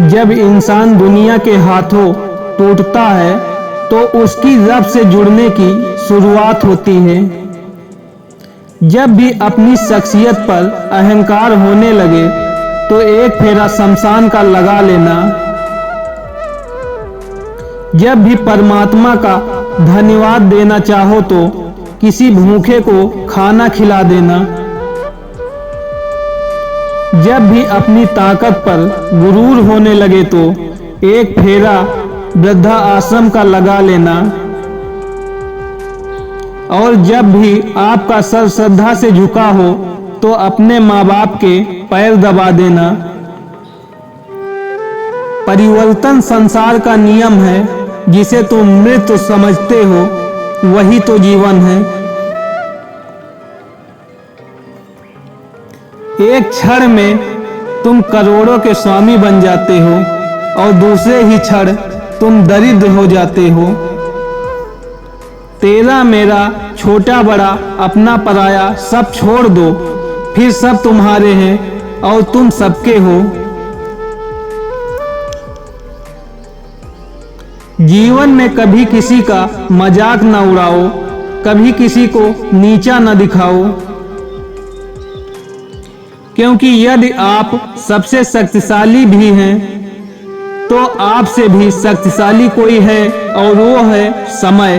जब इंसान दुनिया के हाथों टूटता है तो उसकी रब से जुड़ने की शुरुआत होती है। जब भी अपनी शख्सियत पर अहंकार होने लगे तो एक फेरा शमशान का लगा लेना। जब भी परमात्मा का धन्यवाद देना चाहो तो किसी भूखे को खाना खिला देना। जब भी अपनी ताकत पर गुरूर होने लगे तो एक फेरा वृद्धा आश्रम का लगा लेना। और जब भी आपका सर श्रद्धा से झुका हो तो अपने माँ बाप के पैर दबा देना। परिवर्तन संसार का नियम है, जिसे तुम मृत्यु समझते हो वही तो जीवन है। एक क्षण में तुम करोड़ों के स्वामी बन जाते हो और दूसरे ही क्षण तुम दरिद्र हो जाते हो। तेरा मेरा छोटा बड़ा अपना पराया सब छोड़ दो, फिर सब तुम्हारे हैं और तुम सबके हो। जीवन में कभी किसी का मजाक न उड़ाओ, कभी किसी को नीचा न दिखाओ, क्योंकि यदि आप सबसे शक्तिशाली भी हैं तो आपसे भी शक्तिशाली कोई है और वो है समय।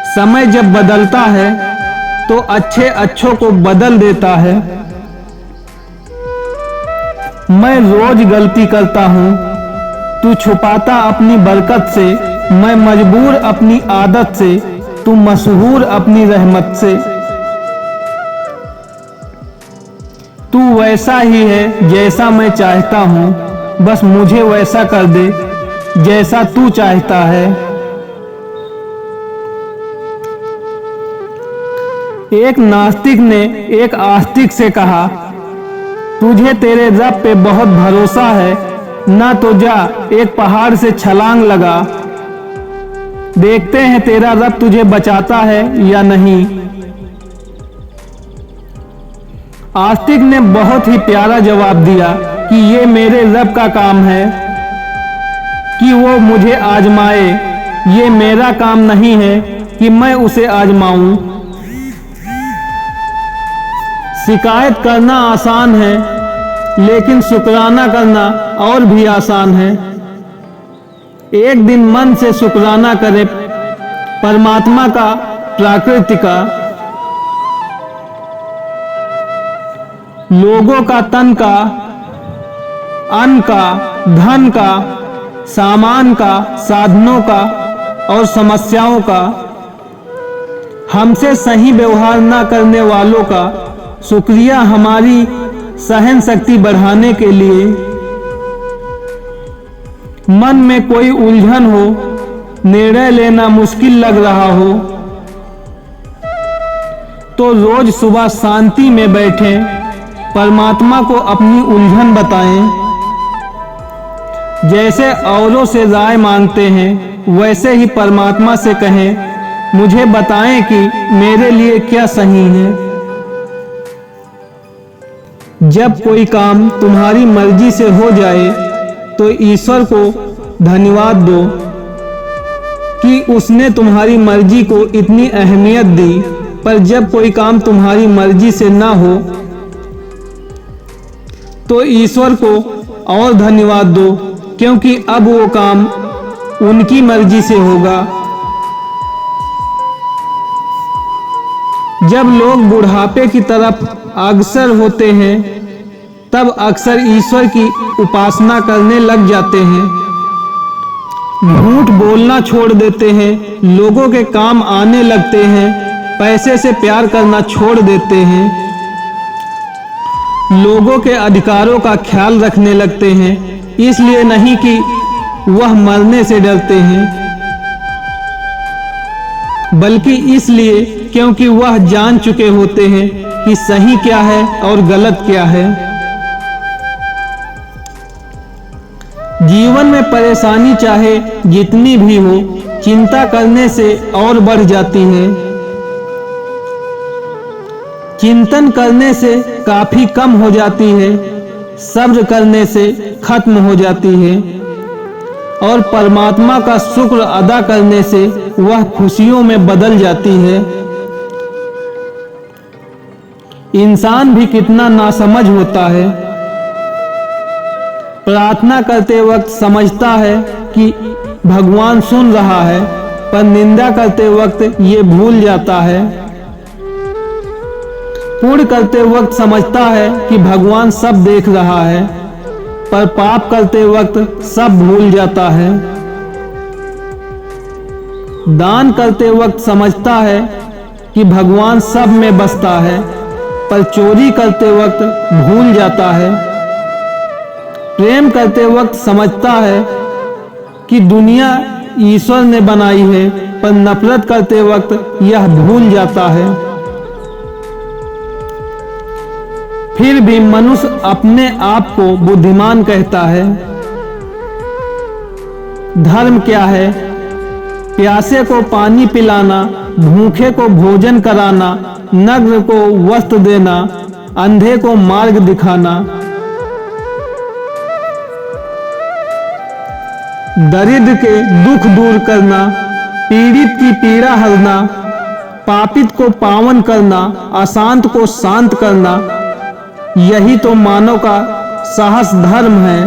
समय जब बदलता है तो अच्छे अच्छों को बदल देता है। मैं रोज गलती करता हूँ, तू छुपाता अपनी बरकत से। मैं मजबूर अपनी आदत से, तू मशहूर अपनी रहमत से। तू वैसा ही है जैसा मैं चाहता हूँ, बस मुझे वैसा कर दे जैसा तू चाहता है। एक नास्तिक ने एक आस्तिक से कहा, तुझे तेरे रब पे बहुत भरोसा है ना, तो जा एक पहाड़ से छलांग लगा, देखते हैं तेरा रब तुझे बचाता है या नहीं। आस्तिक ने बहुत ही प्यारा जवाब दिया कि ये मेरे रब का काम है कि वो मुझे आजमाए, ये मेरा काम नहीं है कि मैं उसे आजमाऊं। शिकायत करना आसान है, लेकिन शुक्राना करना और भी आसान है। एक दिन मन से शुक्राना करे परमात्मा का, प्रकृति का, लोगों का, तन का, अन्न का, धन का, सामान का, साधनों का और समस्याओं का। हमसे सही व्यवहार न करने वालों का शुक्रिया हमारी सहन शक्ति बढ़ाने के लिए। मन में कोई उलझन हो, निर्णय लेना मुश्किल लग रहा हो तो रोज सुबह शांति में बैठें, परमात्मा को अपनी उलझन बताएं। जैसे औरों से राय मांगते हैं वैसे ही परमात्मा से कहें, मुझे बताएं कि मेरे लिए क्या सही है। जब कोई काम तुम्हारी मर्जी से हो जाए तो ईश्वर को धन्यवाद दो कि उसने तुम्हारी मर्जी को इतनी अहमियत दी। पर जब कोई काम तुम्हारी मर्जी से ना हो तो ईश्वर को और धन्यवाद दो, क्योंकि अब वो काम उनकी मर्जी से होगा। जब लोग बुढ़ापे की तरफ अग्रसर होते हैं तब अक्सर ईश्वर की उपासना करने लग जाते हैं। झूठ बोलना छोड़ देते हैं, लोगों के काम आने लगते हैं, पैसे से प्यार करना छोड़ देते हैं, लोगों के अधिकारों का ख्याल रखने लगते हैं, इसलिए नहीं कि वह मरने से डरते हैं, बल्कि इसलिए क्योंकि वह जान चुके होते हैं कि सही क्या है और गलत क्या है। जीवन में परेशानी चाहे जितनी भी हो, चिंता करने से और बढ़ जाती है। चिंतन करने से काफी कम हो जाती है। सब्र करने से खत्म हो जाती है और परमात्मा का शुक्र अदा करने से वह खुशियों में बदल जाती है। इंसान भी कितना नासमझ होता है। प्रार्थना करते वक्त समझता है कि भगवान सुन रहा है, पर निंदा करते वक्त ये भूल जाता है। पुण्य करते वक्त समझता है कि भगवान सब देख रहा है, पर पाप करते वक्त सब भूल जाता है। दान करते वक्त समझता है कि भगवान सब में बसता है, पर चोरी करते वक्त भूल जाता है। प्रेम करते वक्त समझता है कि दुनिया ईश्वर ने बनाई है, पर नफरत करते वक्त यह भूल जाता है। फिर भी मनुष्य अपने आप को बुद्धिमान कहता है। धर्म क्या है? प्यासे को पानी पिलाना, भूखे को भोजन कराना, नग्न को वस्त्र देना, अंधे को मार्ग दिखाना, दरिद्र के दुख दूर करना, पीड़ित की पीड़ा हरना, पापित को पावन करना, अशांत को शांत करना, यही तो मानव का साहस धर्म है।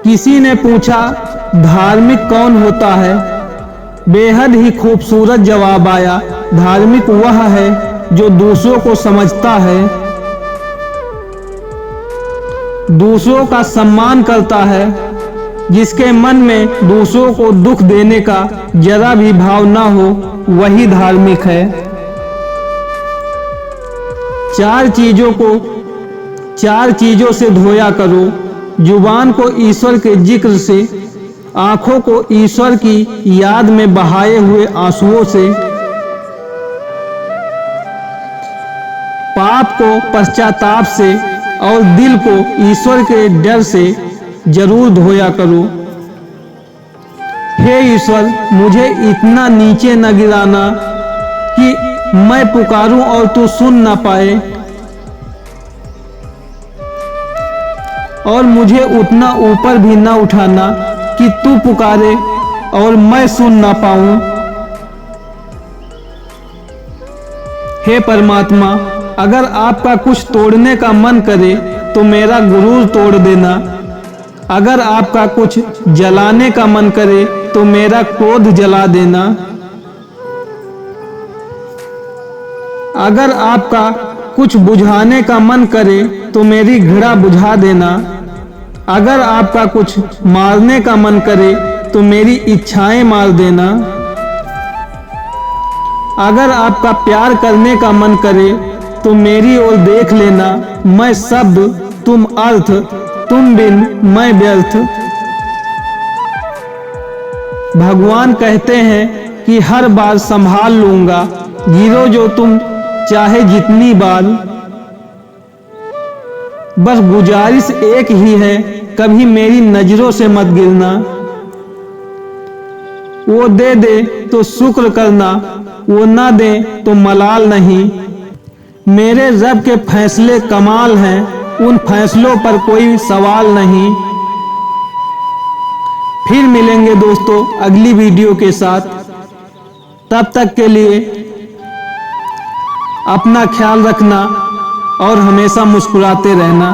किसी ने पूछा, धार्मिक कौन होता है? बेहद ही खूबसूरत जवाब आया, धार्मिक वह है जो दूसरों को समझता है, दूसरों का सम्मान करता है, जिसके मन में दूसरों को दुख देने का जरा भी भाव ना हो, वही धार्मिक है। चार चीजों से धोया करो, जुबान को ईश्वर के जिक्र से, आंखों को ईश्वर की याद में बहाए हुए आंसुओं से, पाप को पश्चाताप से और दिल को ईश्वर के डर से जरूर धोया करो। हे ईश्वर, मुझे इतना नीचे न गिराना कि मैं पुकारूं और तू सुन ना पाए, और मुझे उतना ऊपर भी ना उठाना कि तू पुकारे और मैं सुन ना पाऊं। हे परमात्मा, अगर आपका कुछ तोड़ने का मन करे तो मेरा गुरूर तोड़ देना, अगर आपका कुछ जलाने का मन करे तो मेरा क्रोध जला देना, अगर आपका कुछ बुझाने का मन करे तो मेरी घृणा बुझा देना, अगर आपका कुछ मारने का मन करे तो मेरी इच्छाएं मार देना, अगर आपका प्यार करने का मन करे तो मेरी ओर देख लेना, मैं शब्द तुम अर्थ, तुम बिन मैं व्यर्थ। भगवान कहते हैं कि हर बार संभाल लूंगा, गिरो जो तुम चाहे जितनी बार। बस गुजारिश एक ही है, कभी मेरी नजरों से मत गिरना। वो दे दे तो शुक्र करना, वो ना दे तो मलाल नहीं। मेरे रब के फैसले कमाल हैं, उन फैसलों पर कोई सवाल नहीं। फिर मिलेंगे दोस्तों अगली वीडियो के साथ। तब तक के लिए अपना ख्याल रखना और हमेशा मुस्कुराते रहना।